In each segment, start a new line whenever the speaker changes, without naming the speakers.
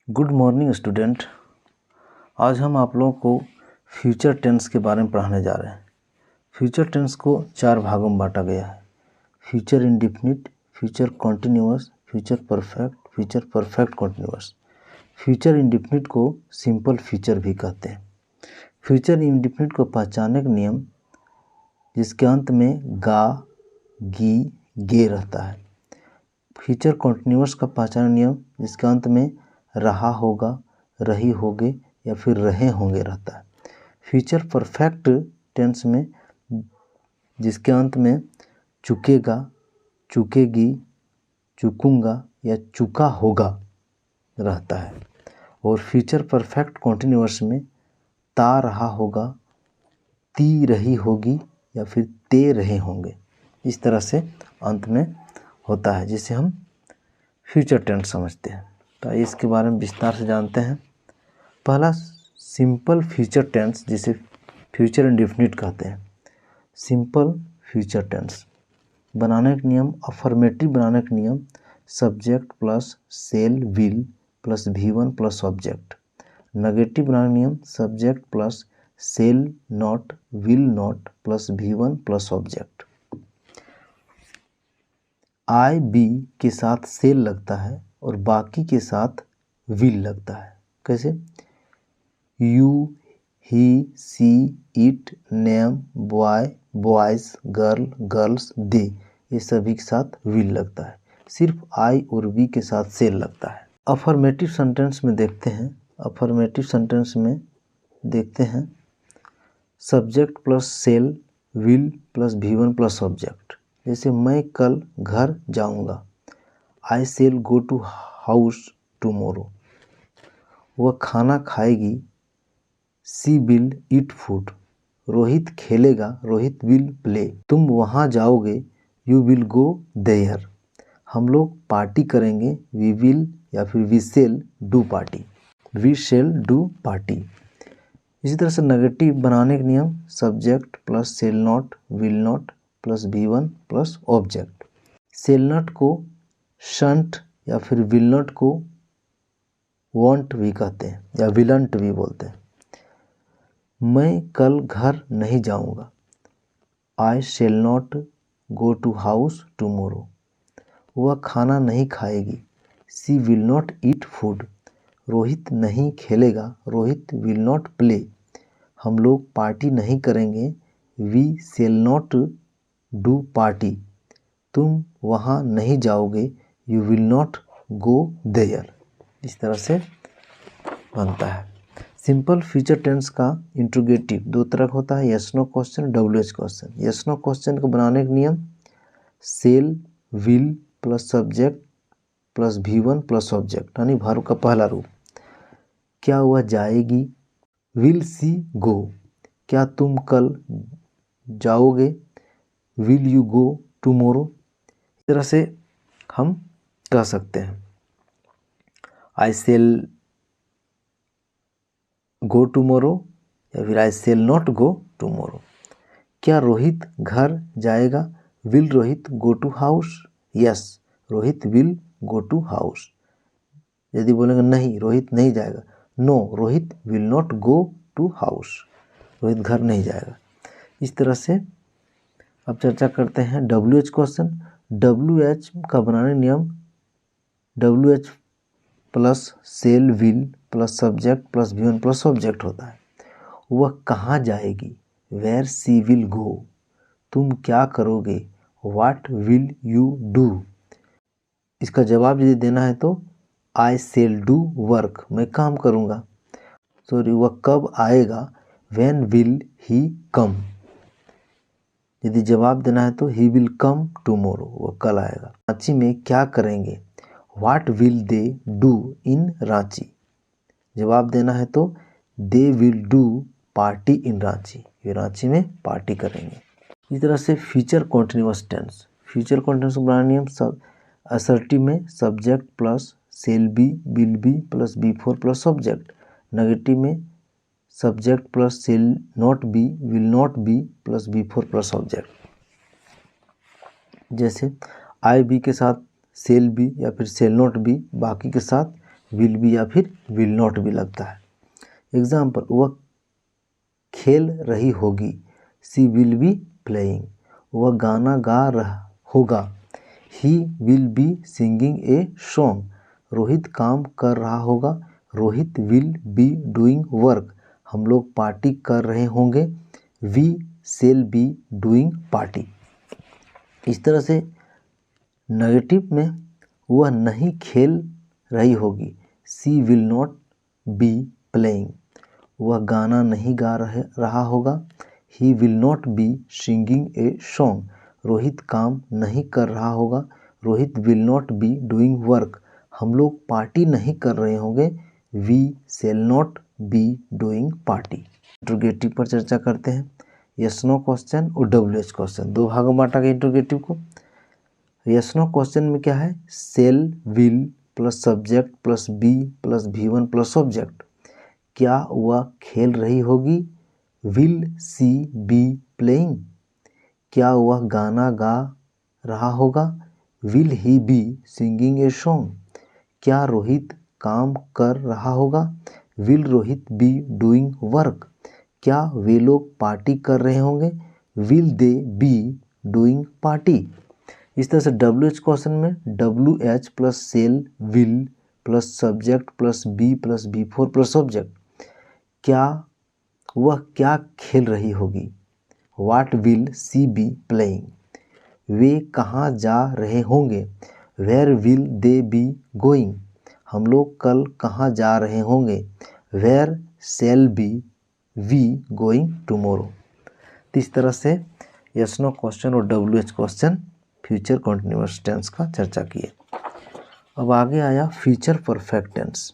Good morning student. आज हम आप लोगों को फ्यूचर टेंस के बारे में पढ़ाने जा रहे हैं। फ्यूचर टेंस को 4 भागों में बांटा गया है। Future indefinite, future continuous, future perfect continuous. Future indefinite को सिंपल फ्यूचर भी कहते हैं। फ्यूचर इंडेफिनिट को पहचानने का नियम जिसके अंत में गा, गी, गे रहता है। फ्यूचर कॉन्टिन्यूअस का पहचान नियम जिसके अंत में रहा होगा, रही होगे या फिर रहे होंगे रहता है। फ्यूचर परफेक्ट टेंस में जिसके अंत में चुकेगा, चुकेगी, चुकूंगा या चुका होगा रहता है। और फ्यूचर परफेक्ट कॉन्टिन्यूअस में ता रहा होगा, ती रही होगी या फिर ते रहे होंगे, इस तरह से अंत में होता है जिसे हम फ्यूचर टेंस समझते हैं। तो इसके बारे में विस्तार से जानते हैं। पहला सिंपल फ्यूचर टेंस जिसे फ्यूचर इंडेफिनिट कहते हैं। सिंपल फ्यूचर टेंस बनाने का नियम, अफर्मेटिव बनाने का नियम subject plus shall will plus V1 plus object. Negative बनाने का नियम subject plus shall not will not plus V1 plus object. I we के साथ सेल लगता है और बाकी के साथ विल लगता है। कैसे? You, he, she, it, name, boy, boys, girl, girls, they, ये सभी के साथ विल लगता है। सिर्फ आई और बी के साथ सेल लगता है। अफर्मेटिव सेंटेंस में देखते हैं। अफर्मेटिव सेंटेंस में देखते हैं subject plus shall will plus V1 plus object. जैसे मैं कल घर जाऊंगा, I shall go to house tomorrow. वह खाना खाएगी, she will eat food. Rohit खेलेगा, रोहित विल प्ले। तुम वहाँ जाओगे, यू विल गो देयर। हम लोग पार्टी करेंगे, वी विल या फिर we shall do party. We shall do party. इसी तरह से नेगेटिव बनाने का नियम subject plus shall not will not plus V1 plus object. Shall not को शंट या फिर विल नॉट को वॉन्ट भी कहते हैं या विलंट भी बोलते हैं। मैं कल घर नहीं जाऊंगा, I shall not go to house tomorrow. वह खाना नहीं खाएगी, she will not eat food. Rohit नहीं खेलेगा, रोहित विल नॉट प्ले। हम लोग पार्टी नहीं करेंगे, we shall not do party. तुम वहाँ नहीं जाओगे, you will not go there. इस तरह से बनता है। सिंपल फ्यूचर टेंस का इंट्रोगेटिव 2 तरह का होता है, yes no question, WH question. Yes no question को बनाने का नियम shall will plus subject plus V1 plus object, यानी वर्ब का पहला रूप। क्या वह जाएगी, विल सी गो। क्या तुम कल जाओगे, विल यू गो टुमारो। इस तरह से हम कह सकते हैं आई सेल गो टुमारो या फिर I shall not go tomorrow. क्या रोहित घर जाएगा, will Rohit go to house. Yes, Rohit will go to house. यदि बोलेंगे नहीं रोहित नहीं जाएगा, no Rohit will not go to house. Rohit घर नहीं जाएगा। इस तरह से अब चर्चा करते हैं WH क्वेश्चन। WH का बनाने नियम WH plus shall will plus subject plus V1 plus object होता है। वह कहाँ जाएगी, वेयर सी विल गो। तुम क्या करोगे, व्हाट विल यू डू। इसका जवाब यदि देना है तो आई सेल डू वर्क, मैं काम करूँगा। सॉरी, वह कब आएगा, व्हेन विल ही कम। यदि जवाब देना है तो ही विल कम टुमारो, वह कल आएगा। रांची में क्या करेंगे, what will they do in Ranchi. जवाब देना है तो they will do party in Ranchi, वे रांची में पार्टी करेंगे। इस तरह से future continuous tense. Future continuous बनाने नियम सब असर्टिव में subject plus shall be will be plus V4 plus object. Negative में subject plus shall not be will not be plus V4 plus object. जैसे आई बी के साथ cell B या फिर सेल नॉट बी, बाकी के साथ विल बी या फिर विल नॉट भी लगता है। एग्जाम्पल, वह खेल रही होगी, शी विल बी प्लेइंग। वह गाना गा रहा होगा, he will be singing a song. Rohit काम कर रहा होगा, Rohit will be doing work. हम लोग पार्टी कर रहे होंगे, we shall be doing party. इस तरह से नेगेटिव में वह नहीं खेल रही होगी, she will not be playing. वह गाना नहीं गा रहा होगा, he will not be singing a song. Rohit काम नहीं कर रहा होगा, Rohit will not be doing work. हम लोग पार्टी नहीं कर रहे होंगे, we shall not be doing party. Interrogative पर चर्चा करते हैं। यस नो क्वेश्चन और WH क्वेश्चन, दो भागों में बांटा गया इंट्रोगेटिव को। यस नो क्वेश्चन में क्या है, shall will plus subject plus be plus V1 plus object. क्या वह खेल रही होगी, विल सी बी प्लेइंग। क्या वह गाना गा रहा होगा, will he be singing a song. क्या रोहित काम कर रहा होगा, will Rohit be doing work. क्या वे लोग पार्टी कर रहे होंगे, will they be doing party. इस तरह से WH क्वेश्चन में WH plus shall will plus subject plus be plus V4 plus object. क्या वह क्या खेल रही होगी, what will she be playing. वे कहाँ जा रहे होंगे, where will they B going. हम लोग कल कहाँ जा रहे होंगे, where shall be we going tomorrow. इस तरह से यस नो क्वेश्चन और WH question future continuous tense का चर्चा किए। अब आगे आया future perfect tense.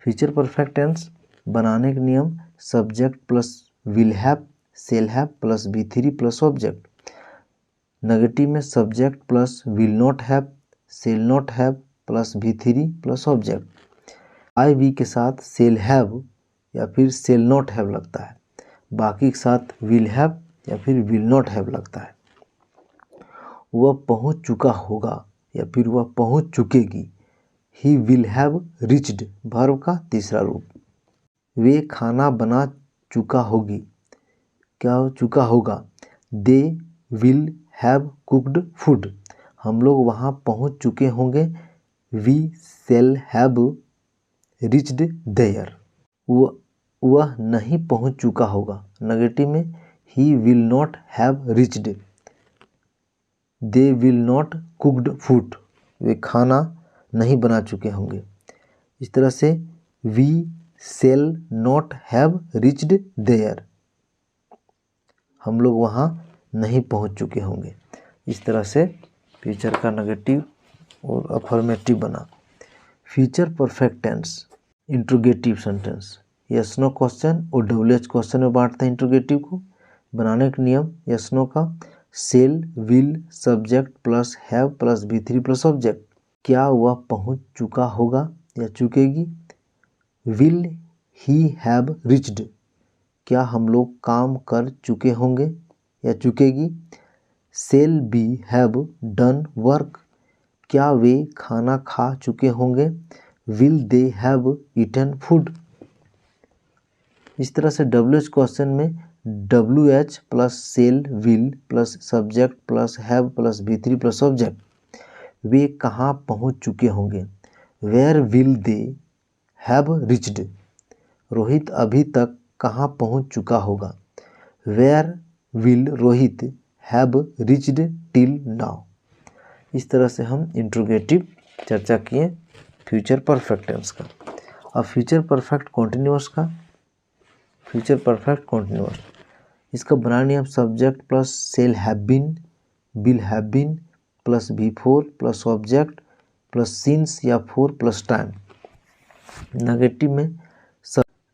Future perfect tense बनाने के नियम, subject plus will have shall have plus V3 plus object. Negative में subject plus will not have shall not have plus V3 plus object. IV के साथ शेल हैव या फिर shell not have लगता है, बाकी के साथ विल हैव या फिर विल नॉट हैव लगता है। वह पहुंच चुका होगा या फिर वह पहुंच चुकेगी, he will have reached verb का तीसरा रूप। वे खाना बना चुका होगी, क्या हो चुका होगा, they will have cooked food. हम लोग वहाँ पहुँच चुके होंगे, we shall have reached there. वह नहीं पहुँच चुका होगा, नेगेटिव में he will not have reached. They will not cooked food, वे खाना नहीं बना चुके होंगे। इस तरह से we shall not have reached there, हम लोग वहाँ नहीं पहुँच चुके होंगे। इस तरह से फ्यूचर का नेगेटिव और अफर्मेटिव बना। Future perfect tense interrogative sentence, yes no question और WH क्वेश्चन में बांटते हैं इंट्रोगेटिव को। बनाने के नियम, यस नो का shall will subject plus have plus V3 plus object. क्या वह पहुंच चुका होगा या चुकेगी, विल ही हैव रिच्ड। क्या हम लोग काम कर चुके होंगे या चुकेगी, shall be have done work. क्या वे खाना खा चुके होंगे, will they have eaten food. इस तरह से WH क्वेश्चन में WH plus shall will plus subject plus have plus V3 plus object. वे कहाँ पहुँच चुके होंगे, where will they have reached. Rohit अभी तक कहाँ पहुँच चुका होगा, where will Rohit have reached till now. इस तरह से हम इंट्रोगेटिव चर्चा किए फ्यूचर परफेक्ट टेंस का। अब फ्यूचर परफेक्ट कॉन्टिन्यूअस का, फ्यूचर परफेक्ट कॉन्टिन्यूअस, इसका बनाने नियम subject plus shall have been will have been plus V4 plus object plus since या फोर प्लस टाइम। नेगेटिव में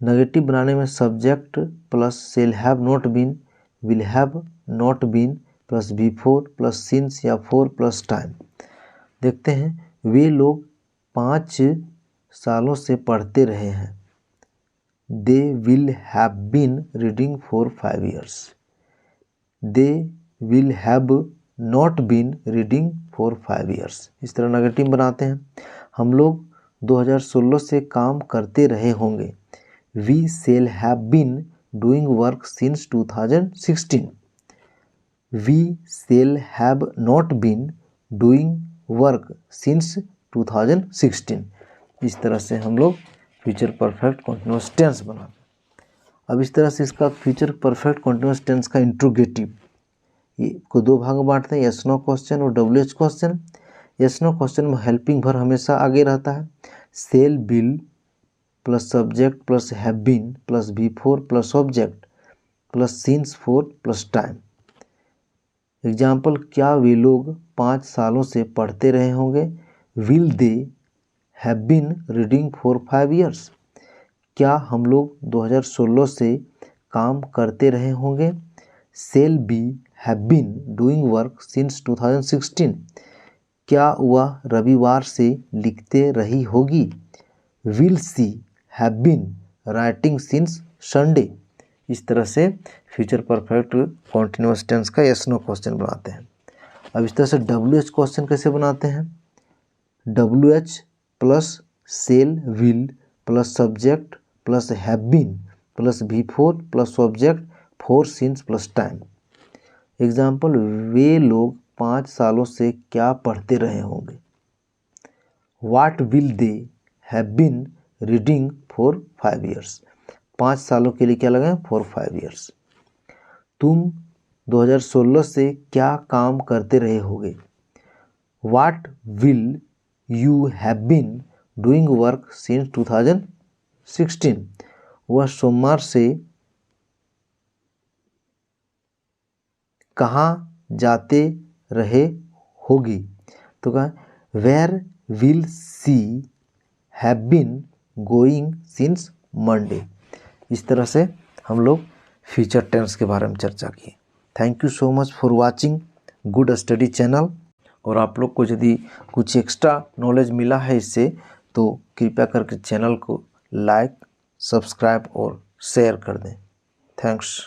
नेगेटिव बनाने में subject plus shall have not been will have not been plus V4 plus since या for plus time. देखते हैं, वे लोग 5 सालों से पढ़ते रहे हैं, they will have been reading for 5 years। They will have not been reading for 5 years। इस तरह नेगेटिव बनाते हैं। हम लोग 2016 से काम करते रहे होंगे। We shall have been doing work since 2016। We shall have not been doing work since 2016। इस तरह से हम लोग फ्यूचर परफेक्ट कॉन्टिन्यूअस टेंस बनाते हैं। अब इस तरह से इसका फ्यूचर परफेक्ट कॉन्टिन्यूअस टेंस का इंट्रोगेटिव ये को दो भाग में बांटते हैं, यस नो क्वेश्चन और WH question. Yes no question में हेल्पिंग वर्ब हमेशा आगे रहता है। Shall will plus subject plus have been plus before plus object plus since for plus time. Example, क्या वे लोग 5 सालों से पढ़ते रहे होंगे। Will they have been reading for 5 years। क्या हम लोग 2016 से काम करते रहे होंगे। Shall we have been doing work since 2016। क्या वह रविवार से लिखते रही होगी। Will she have been writing since Sunday. इस तरह से फ्यूचर परफेक्ट कॉन्टिन्यूअस टेंस का यस नो क्वेश्चन बनाते हैं। अब इस तरह से WH क्वेश्चन कैसे बनाते हैं। WH plus shall will plus subject plus have been plus before plus object for since plus time. Example, वे लोग 5 सालों से क्या पढ़ते रहे होंगे। What will they have been reading for 5 years। 5 सालों के लिए क्या लगाएं, फॉर 5 years। तुम 2016 से क्या काम करते रहे होगे। What will you have been doing work since 2016। वह सोमवार से कहाँ जाते रहे होगी। तो कहा where will she have been going since Monday. इस तरह से हम लोग फ्यूचर टेंस के बारे में चर्चा की। Thank you so much for watching good study channel. और आप लोग को यदि कुछ एक्स्ट्रा नॉलेज मिला है इससे तो कृपया करके चैनल को लाइक, सब्सक्राइब और शेयर कर दें। थैंक्स।